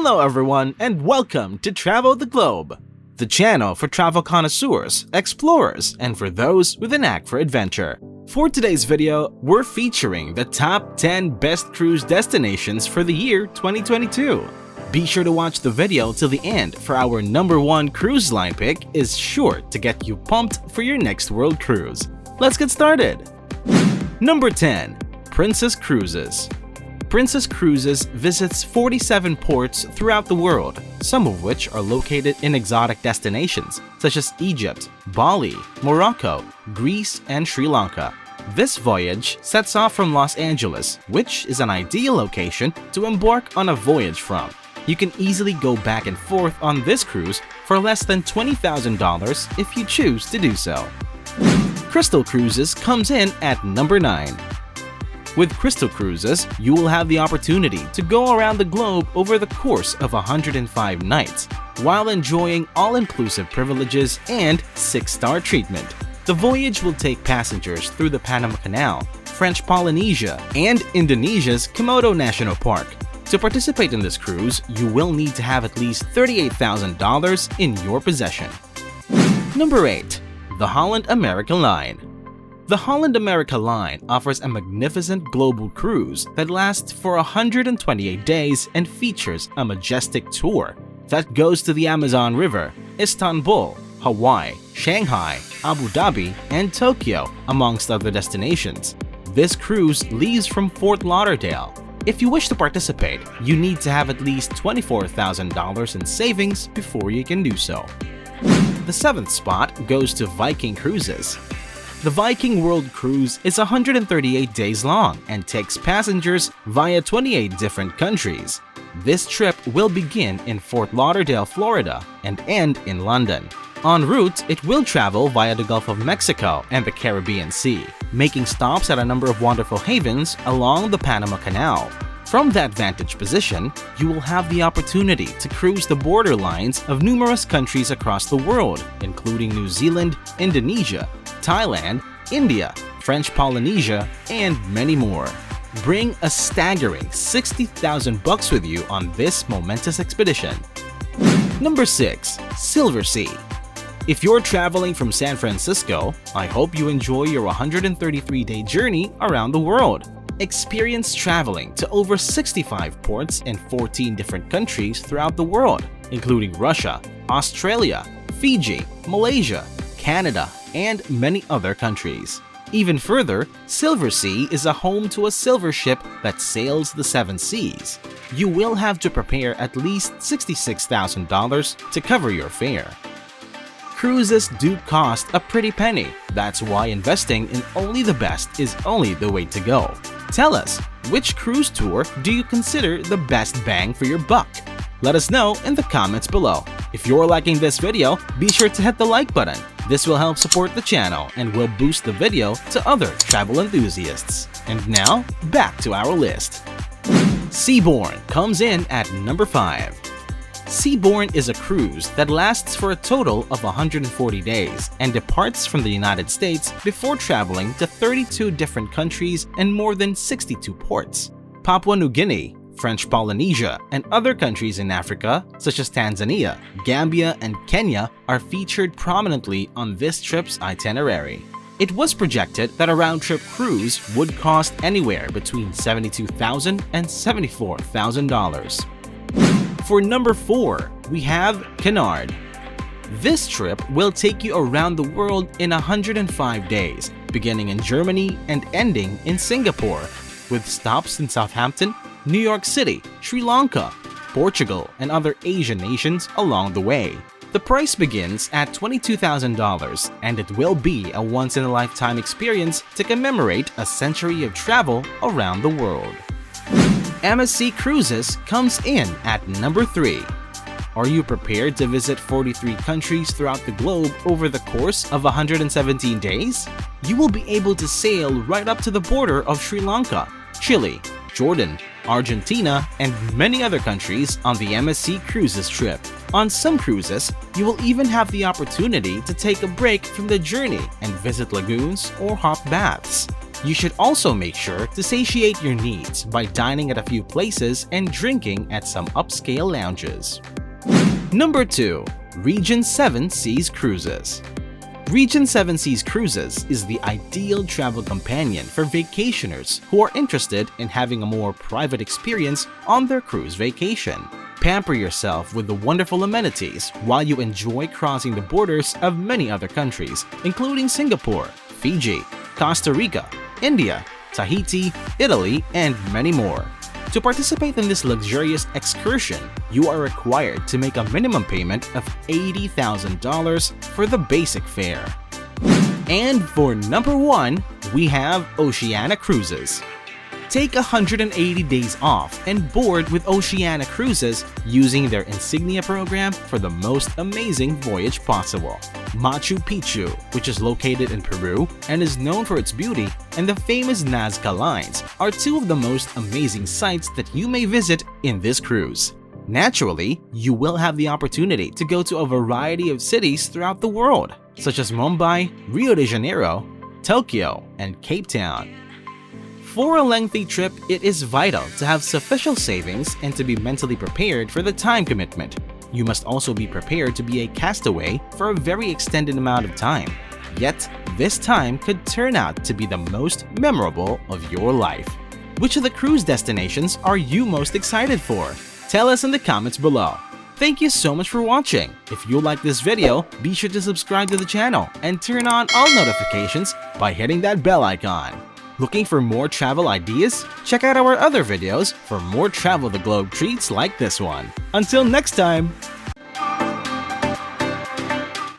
Hello everyone and welcome to Travel the Globe, the channel for travel connoisseurs, explorers, and for those with a knack for adventure. For today's video, we're featuring the top 10 best cruise destinations for the year 2022. Be sure to watch the video till the end for our number 1 cruise line pick is sure to get you pumped for your next world cruise. Let's get started! Number 10. Princess Cruises. Princess Cruises visits 47 ports throughout the world, some of which are located in exotic destinations such as Egypt, Bali, Morocco, Greece, and Sri Lanka. This voyage sets off from Los Angeles, which is an ideal location to embark on a voyage from. You can easily go back and forth on this cruise for less than $20,000 if you choose to do so. Crystal Cruises comes in at number 9. With Crystal Cruises, you will have the opportunity to go around the globe over the course of 105 nights, while enjoying all-inclusive privileges and 6-star treatment. The voyage will take passengers through the Panama Canal, French Polynesia, and Indonesia's Komodo National Park. To participate in this cruise, you will need to have at least $38,000 in your possession. Number 8. The Holland America Line. The Holland America Line offers a magnificent global cruise that lasts for 128 days and features a majestic tour that goes to the Amazon River, Istanbul, Hawaii, Shanghai, Abu Dhabi, and Tokyo, amongst other destinations. This cruise leaves from Fort Lauderdale. If you wish to participate, you need to have at least $24,000 in savings before you can do so. The 7th spot goes to Viking Cruises. The Viking World Cruise is 138 days long and takes passengers via 28 different countries. This trip will begin in Fort Lauderdale, Florida and end in London. En route, it will travel via the Gulf of Mexico and the Caribbean Sea, making stops at a number of wonderful havens along the Panama Canal. From that vantage position, you will have the opportunity to cruise the borderlines of numerous countries across the world, including New Zealand, Indonesia, Thailand, India, French Polynesia, and many more. Bring a staggering $60,000 with you on this momentous expedition. Number 6. Silversea. If you're traveling from San Francisco, I hope you enjoy your 133-day journey around the world. Experience traveling to over 65 ports in 14 different countries throughout the world, including Russia, Australia, Fiji, Malaysia, Canada, and many other countries. Even further, Silversea is a home to a silver ship that sails the 7 seas. You will have to prepare at least $66,000 to cover your fare. Cruises do cost a pretty penny. That's why investing in only the best is only the way to go. Tell us, which cruise tour do you consider the best bang for your buck? Let us know in the comments below. If you're liking this video, be sure to hit the like button. This will help support the channel and will boost the video to other travel enthusiasts. And now, back to our list. Seabourn comes in at number 5. Seabourn is a cruise that lasts for a total of 140 days and departs from the United States before traveling to 32 different countries and more than 62 ports. Papua New Guinea, French Polynesia, and other countries in Africa such as Tanzania, Gambia, and Kenya are featured prominently on this trip's itinerary. It was projected that a round-trip cruise would cost anywhere between $72,000 and $74,000. For number 4, we have Cunard. This trip will take you around the world in 105 days, beginning in Germany and ending in Singapore, with stops in Southampton, New York City, Sri Lanka, Portugal, and other Asian nations along the way. The price begins at $22,000 and it will be a once-in-a-lifetime experience to commemorate a century of travel around the world. MSC Cruises comes in at number 3. Are you prepared to visit 43 countries throughout the globe over the course of 117 days? You will be able to sail right up to the border of Sri Lanka, Chile, Jordan, Argentina, and many other countries on the MSC Cruises trip. On some cruises, you will even have the opportunity to take a break from the journey and visit lagoons or hot baths. You should also make sure to satiate your needs by dining at a few places and drinking at some upscale lounges. Number 2. Regent Seven Seas Cruises. Regent Seven Seas Cruises is the ideal travel companion for vacationers who are interested in having a more private experience on their cruise vacation. Pamper yourself with the wonderful amenities while you enjoy crossing the borders of many other countries, including Singapore, Fiji, Costa Rica, India, Tahiti, Italy, and many more. To participate in this luxurious excursion, you are required to make a minimum payment of $80,000 for the basic fare. And for number 1, we have Oceania Cruises. Take 180 days off and board with Oceania Cruises using their Insignia program for the most amazing voyage possible. Machu Picchu, which is located in Peru and is known for its beauty, and the famous Nazca Lines are two of the most amazing sites that you may visit in this cruise. Naturally, you will have the opportunity to go to a variety of cities throughout the world, such as Mumbai, Rio de Janeiro, Tokyo, and Cape Town. For a lengthy trip, it is vital to have sufficient savings and to be mentally prepared for the time commitment. You must also be prepared to be a castaway for a very extended amount of time. Yet, this time could turn out to be the most memorable of your life. Which of the cruise destinations are you most excited for? Tell us in the comments below. Thank you so much for watching. If you like this video, be sure to subscribe to the channel and turn on all notifications by hitting that bell icon. Looking for more travel ideas? Check out our other videos for more travel the globe treats like this one. Until next time!